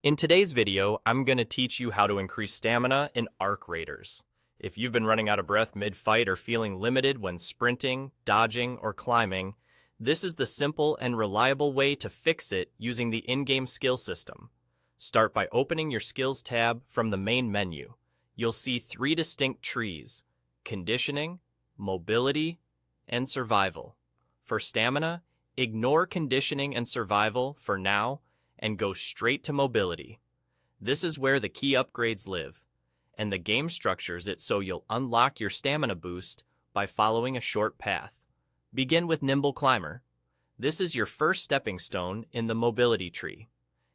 In today's video, I'm going to teach you how to increase stamina in Arc Raiders. If you've been running out of breath mid-fight or feeling limited when sprinting, dodging, or climbing, this is the simple and reliable way to fix it using the in-game skill system. Start by opening your Skills tab from the main menu. You'll see three distinct trees: Conditioning, Mobility, and Survival. For stamina, ignore Conditioning and Survival for now and go straight to Mobility. This is where the key upgrades live, and the game structures it so you'll unlock your stamina boost by following a short path. Begin with Nimble Climber. This is your first stepping stone in the Mobility tree.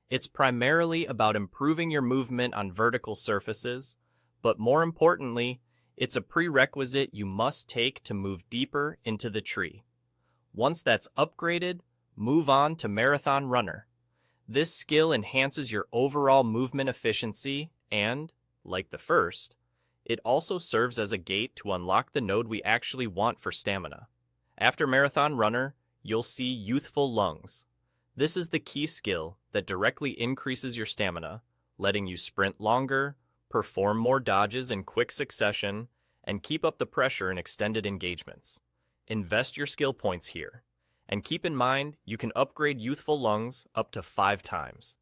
It's primarily about improving your movement on vertical surfaces, but more importantly, it's a prerequisite you must take to move deeper into the tree. Once that's upgraded, move on to Marathon Runner. This skill enhances your overall movement efficiency and, like the first, it also serves as a gate to unlock the node we actually want for stamina. After Marathon Runner, you'll see Youthful Lungs. This is the key skill that directly increases your stamina, letting you sprint longer, perform more dodges in quick succession, and keep up the pressure in extended engagements. Invest your skill points here. And keep in mind, you can upgrade Youthful Lungs up to 5 times.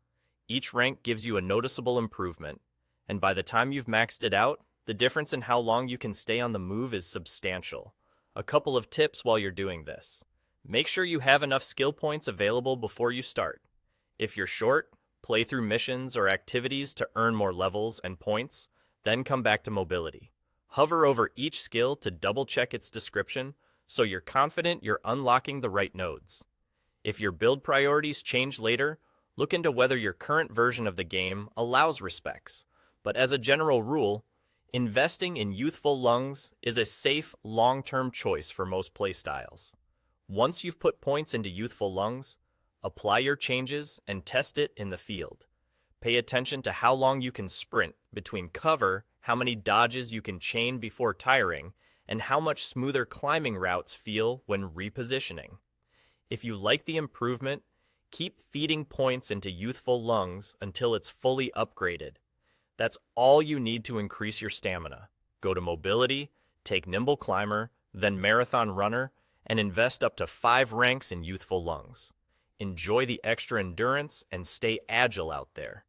Each rank gives you a noticeable improvement, and by the time you've maxed it out, the difference in how long you can stay on the move is substantial. A couple of tips while you're doing this. Make sure you have enough skill points available before you start. If you're short, play through missions or activities to earn more levels and points, then come back to Mobility. Hover over each skill to double-check its description, so you're confident you're unlocking the right nodes. If your build priorities change later, look into whether your current version of the game allows respecs. But as a general rule, investing in Youthful Lungs is a safe, long-term choice for most playstyles. Once you've put points into Youthful Lungs, apply your changes and test it in the field. Pay attention to how long you can sprint between cover, how many dodges you can chain before tiring, and how much smoother climbing routes feel when repositioning. If you like the improvement, keep feeding points into Youthful Lungs until it's fully upgraded. That's all you need to increase your stamina. Go to Mobility, take Nimble Climber, then Marathon Runner, and invest up to 5 ranks in Youthful Lungs. Enjoy the extra endurance and stay agile out there.